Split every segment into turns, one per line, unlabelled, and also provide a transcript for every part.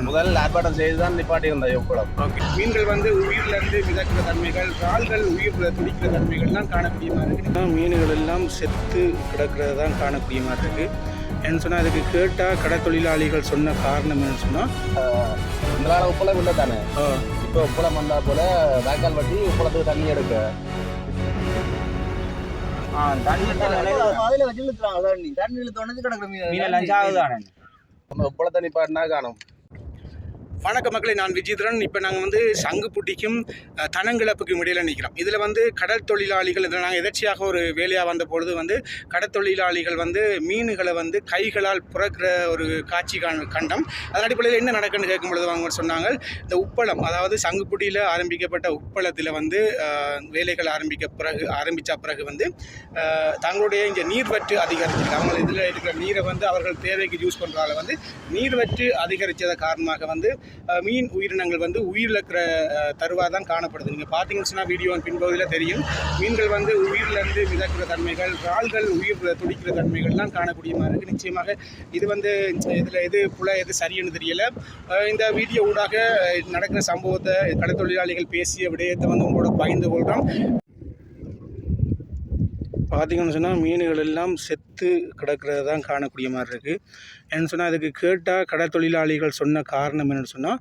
முதல் ஆர்ப்பாட்டம் செய்து தான் நிப்பாட்டி இருந்தது உப்பளம்.
மீன்கள் வந்து உயிரிலிருந்து மிதக்கிற தன்மைகள், இறால்கள் உயிர் துடிக்கிற தன்மைகள் தான் காணக்கூடிய மாதிரி இருக்குது. மீன்கள் எல்லாம் செத்து கிடக்கிறது தான் காணக்கூடிய மாதிரி இருக்குது. என்ன சொன்னால் அதுக்கு கேட்டால் கடற்தொழிலாளிகள் சொன்ன காரணம் என்ன சொன்னால்,
இந்த காலம் உப்பளம் இல்லை தானே, இப்போ உப்பளம் வந்தால் போல் வேக்கால் வட்டி உப்பளத்துக்கு தண்ணி எடுக்க உப்பளத்தை நிப்பாட்டினா காணும்.
வணக்க மக்களை, நான் விஜித்ரன். இப்போ நாங்கள் வந்து சங்குப்புட்டிக்கும் தனங்கிழப்புக்கும் இடையில் நிற்கிறோம். இதில் வந்து கடல் தொழிலாளிகள், இதில் நாங்கள் எதர்ச்சியாக ஒரு வேலையாக வந்த பொழுது வந்து கடற்தொழிலாளிகள் வந்து மீன்களை வந்து கைகளால் புறக்கிற ஒரு காட்சி கண்டம். அதன் அடிப்படையில் என்ன நடக்குன்னு கேட்கும் பொழுது அவங்க சொன்னாங்க, இந்த உப்பளம், அதாவது சங்குப்புட்டியில் ஆரம்பிக்கப்பட்ட உப்பளத்தில் வந்து வேலைகள் ஆரம்பித்த பிறகு வந்து தங்களுடைய இங்கே நீர்வற்று அதிகரிச்சிருக்கு. அவங்க இதில் இருக்கிற நீரை வந்து அவர்கள் தேவைக்கு யூஸ் பண்ணுறதால வந்து நீர்வற்று அதிகரித்ததை காரணமாக வந்து மீன் உயிரினங்கள் வந்து உயிரிழக்கிற தருவாக தான் காணப்படுது. நீங்கள் பார்த்தீங்கன்னு சொன்னால் வீடியோ பின்பகுதியில் தெரியும். மீன்கள் வந்து உயிரிலிருந்து மிதக்கிற தன்மைகள், இறால்கள் உயிர் துடிக்கிற தன்மைகள்லாம் காணக்கூடிய மாதிரி இருக்குது. நிச்சயமாக இது வந்து இதில் எது புல எது சரின்னு தெரியலை. இந்த வீடியோ ஊடாக நடக்கிற சம்பவத்தை, கடற்தொழிலாளிகள் பேசிய விடயத்தை வந்து உங்களோட பகிர்ந்து கொள்கிறோம். பார்த்திங்கன்னு சொன்னால் மீன்கள் எல்லாம் செத்து கிடக்கிறது தான் காணக்கூடிய மாதிரி இருக்குது. என்னென்னு சொன்னால் அதுக்கு கேட்டால் கடற்தொழிலாளிகள் சொன்ன காரணம் என்னென்னு சொன்னால்,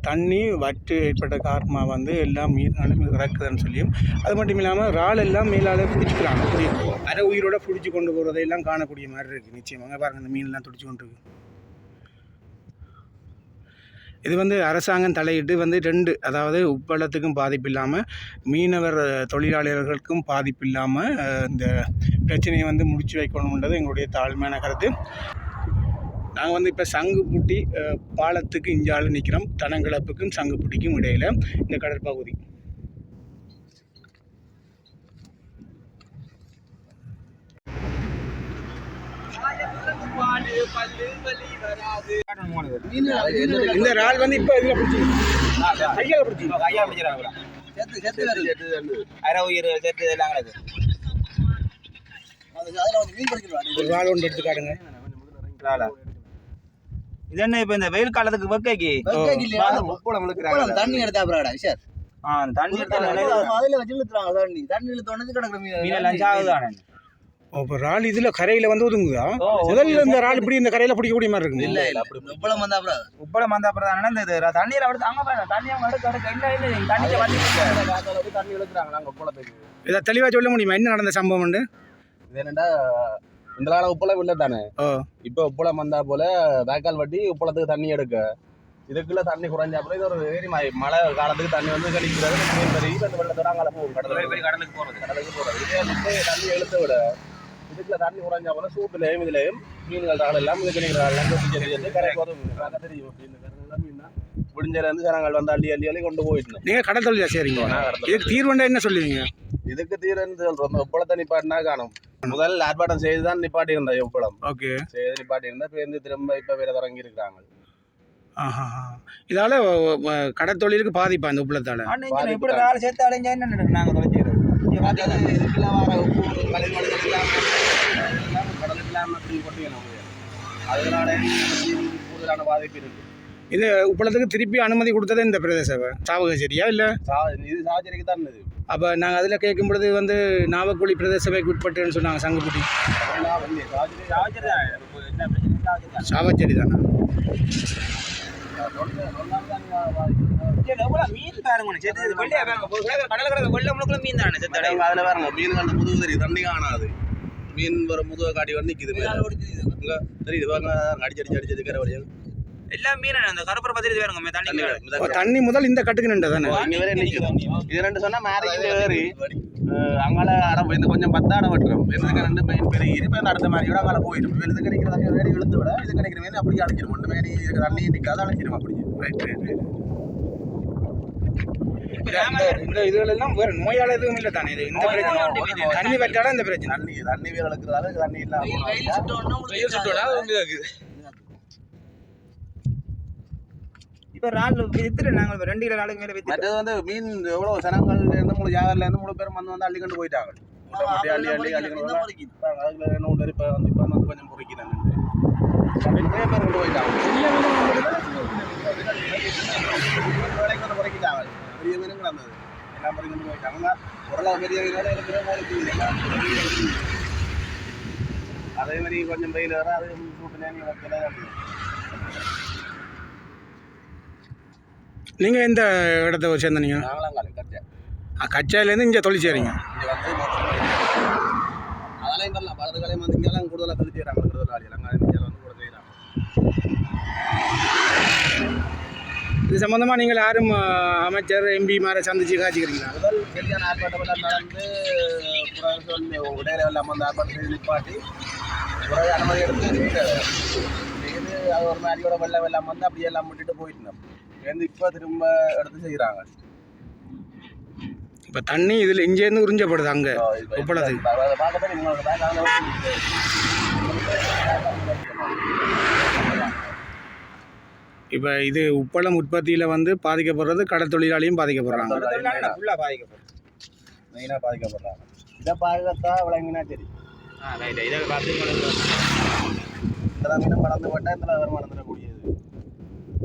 தண்ணி வற்று ஏற்பட்ட காரணமாக வந்து எல்லாம் மீன்களும் இறக்குதுன்னு சொல்லியும், அது மட்டும் இல்லாமல் இறால் எல்லாம் மேலால் பிடிச்சிக்கிறாங்க, அரை உயிரோடு பிடிச்சி கொண்டு போகிறதையெல்லாம் காணக்கூடிய மாதிரி இருக்குது. நிச்சயமாக பாருங்கள், இந்த மீன்லாம் பிடிச்சி கொண்டு இருக்குது. இது வந்து அரசாங்கம் தலையிட்டு வந்து ரெண்டு, அதாவது உப்பளத்துக்கும் பாதிப்பு இல்லாமல் மீனவர் தொழிலாளர்களுக்கும் பாதிப்பு இல்லாமல் இந்த பிரச்சனையை வந்து முடிச்சு வைக்கணுன்றது எங்களுடைய தாழ்மையான கருத்து. நாங்கள் வந்து இப்போ சங்குப்புட்டி பாலத்துக்கு இஞ்சால நிற்கிறோம். தனங்கிழப்புக்கும் சங்குப்புட்டிக்கும் இடையில் இந்த கடற்பகுதி. இந்த இறால் வந்து இப்போ இதில் பிடிச்சி கையால் பிடிச்சிக்கிறாங்க.
அரை உயிர் செத்து எல்லாம் கிடக்கு.
ஒரு இறால் ஒன்று எடுத்து காட்டுங்க.
இது என்ன இப்போ இந்த வெயில் காலத்துக்கு வெக்கைக்கு தண்ணி எடுத்தா சார், தண்ணி எடுத்தாங்க.
இப்போ இறால் இதில் கரையில் வந்து ஒதுங்குதா? முதல்ல இந்த இறால் இப்படி இந்த கரையில் பிடிக்கக்கூடிய மாதிரி இருக்குது.
இல்லை இல்லை, அப்படி உப்பளம் வந்தா அப்புறம் தானே இந்த தண்ணீர் அப்படி அங்கே தண்ணி அவங்க தண்ணி இழுக்கிறாங்க. நாங்கள் உப்பளத்துக்கு
இதை தெளிவாக சொல்ல முடியுமா என்ன நடந்த சம்பவம் உண்டு?
இது என்னண்டா, இந்த காலம் உப்பளம் இல்லை தானே, இப்போ உப்பளம் வந்தா போல வேக்கால் வட்டி உப்பளத்துக்கு தண்ணி எடுக்க, இதுக்குள்ள தண்ணி குறைஞ்சா அப்புறம் இது ஒரு ஏரி மழை காலத்துக்கு தண்ணி வந்து கழிக்கிறது. இந்த வெள்ளத்தோட அங்கே போகும், கடலுக்கு போகிறது. இதே தண்ணி எழுத்த விட இதுக்குள்ள தண்ணி குறைஞ்சா போல சூப்பிலையும் இதுலையும் மீன்கள் ராள் எல்லாம் இது கிடைக்கிறாங்க. கரைக்கு உதவும் தெரியும். முடிஞ்சலேருந்து ஜனங்கள் வந்து அள்ளி கொண்டு போயிட்டு.
நீங்கள் கடல் தொழில் சரிங்க, இதுக்கு தீர்வுண்டா என்ன சொல்லுவீங்க?
இதுக்கு தீர்வுன்னு சொல்கிறோம், உப்பளத்தை நிப்பாட்டினா காணும். முதல் ஆர்ப்பாட்டம் செய்து தான் நிப்பாட்டி இருந்தேன் உப்பளம்.
ஓகே,
செய்து நிப்பாட்டி இருந்தால் பேருந்து திரும்ப இப்போ வேற தொடங்கி இருக்கிறாங்க.
இதால கடற்தொழிலுக்கு பாதிப்பா இந்த உப்பளத்தால?
இப்படி வேலை சேர்த்து அடைஞ்சா என்ன நாங்கள் தொலைச்சிக்கிறோம். கடல் இல்லாமல் கொட்டிக்கணும், அதனால கூடுதலான பாதிப்பு இருக்கு.
இது உப்பளத்துக்கு திருப்பி அனுமதி கொடுத்தது இந்த பிரதேச சாவகச்சேரியா இல்லை?
இது சாவச்சேரிக்கு தான் இருந்தது.
அப்போ நாங்கள் அதில் கேட்கும் பொழுது வந்து நாவக்குழி பிரதேச சபைக்கு உட்பட்டுன்னு சொன்னாங்க. சங்குப்புட்டி சாவச்சேரி தானே?
மீன் பாருங்க, அதுல பாருங்க மீன் முதுகு தெரியுது, தண்ணி காணாது. மீன் வர முதுக காட்டி வந்து நிற்குது, தெரியுது பாருங்க, அடிச்சு கரை வழியாக எல்லா மீனும் அந்த கருப்பரை பத்திரிக்கை வேணுங்க.
தண்ணி முதல் இந்த கட்டுக்கு நின்று தானே
இது ரெண்டு சொன்னா மேரேஜ் ஏறி அங்கால அடம் இந்த கொஞ்சம் பத்தாடம் வெட்டுறோம். எதுக்கு ரெண்டு மெயின் பெரிய இப்போ அடுத்த மாதிரி விட அங்கால போயிடும். இது கிடைக்கிற தண்ணி வேடி இழுத்து விட இது கிடைக்கிற மீன் அப்படியே அழைச்சிடும். ஒன்று மாரி இருக்கிற தண்ணி நிற்காத அழைச்சிடும். அப்படியே
இந்த இதுகளெல்லாம் வேறு நோயால் எதுவும் இல்லை தானே? இது இந்த பிரச்சனை தண்ணி வச்சாலும் இந்த பிரச்சனை
தண்ணி வேலை இருக்கிறதால தண்ணி இல்லாமல்
இப்போ நாள் வித்துட்டு நாங்கள் 2 கிலோ நாளுக்கு மேலே வித்து.
மற்றது வந்து மீன் எவ்வளோ சனங்கள்ல இருந்து 3 ஜாகர்ல இருந்து 3 பேர் வந்து அள்ளி கொண்டு போயிட்டாங்க. அள்ளி அதுல என்ன ஒன்று இப்போ வந்து கொஞ்சம் பொறிக்கிறாங்க. நிறைய பேர் கொண்டு போயிட்டாங்க. இருந்தது எல்லாம் பறிக்கொண்டு போயிட்டாங்க ஓரளவு பெரிய வீடு இருக்கிற மாதிரி அதே மாதிரி கொஞ்சம் வெயில் வர அது சூட்டு நேரம் வைக்கல
நீங்கள் எந்த இடத்த சேர்ந்த நீங்கள்
நாங்களாம் காலை கட்டேன்
கச்சாயிலேருந்து இங்கே தொழில் செய்கிறீங்க
இங்கே வந்து அதெல்லாம் பண்ணலாம் வலது காலையும் வந்து இங்கெல்லாம் கூடுதலாக தொழில் செய்கிறாங்க விருதுலாளிகள் அங்கே இங்கே வந்து கூட செய்கிறாங்க.
இது சம்மந்தமாக நீங்கள் யாரும் அமைச்சர் எம்பி மாதிரி சந்திச்சு காய்ச்சிக்கிறீங்களா?
முதல் சரியான ஆர்ப்பாட்டம் எல்லாம் நடந்து சொல்லி உடையில எல்லாம் வந்து ஆர்ப்பாட்டம் செய்து நிப்பாட்டி பிறகு அனுமதி எடுத்து செய்து அது ஒரு மாதிரியோட வெள்ளம் வந்து அப்படியே எல்லாம் விட்டுட்டு போயிட்டோம். வந்து இப்போ திரும்ப எடுத்து செய்கிறாங்க.
இப்போ தண்ணி இதில் இங்கேருந்து உறிஞ்சப்படுது அங்கே உப்பளத்துக்கு.
பார்க்கத்தான் உங்களுக்கு
இப்போ இது உப்பளம் உற்பத்தியில் வந்து பாதிக்கப்படுறது கடல் தொழிலாளியும் பாதிக்கப்படுறாங்க.
ஃபுல்லாக பாதிக்கப்படும்.
மெயினாக பாதிக்கப்படுறாங்க. இதை பாதுகாத்தா விளங்கினா சரி.
இதை பார்த்து
இந்த மீனம் வளர்ந்து போட்டால் இந்த வருமானம் தரக்கூடியது.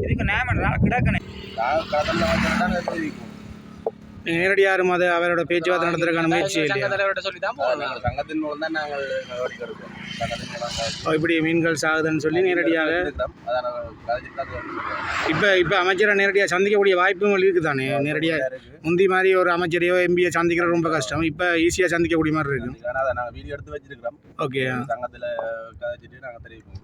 இதுக்கு நேமன் கிடக்கணே
நாங்கள் கடலில் வந்து தெரிவிக்கும்.
நீங்கள் நேரடியாக யாரும் அது அவரோட பேச்சுவார்த்தை நடத்துறதுக்கான முயற்சி இல்லையா?
சங்கத்தின் மூலம் தான் நாங்கள் நடவடிக்கை எடுப்போம். சங்கத்தின் மூலம்
இப்படி மீன்கள் சாகுதுன்னு சொல்லி நேரடியாக இப்போ அமைச்சரை நேரடியாக சந்திக்கக்கூடிய வாய்ப்புகள் இருக்குது தானே? நேரடியாக முந்தி மாதிரி ஒரு அமைச்சரையோ எம்பியை சந்திக்கிறது ரொம்ப கஷ்டம். இப்போ ஈஸியாக சந்திக்கக்கூடிய மாதிரி இருக்குது.
ஆனால் அதை நாங்கள் வீடியோ எடுத்து வச்சிருக்கிறோம்.
ஓகே,
சங்கத்தில் கதைச்சிட்டு நாங்கள் தெரிவிப்போம்.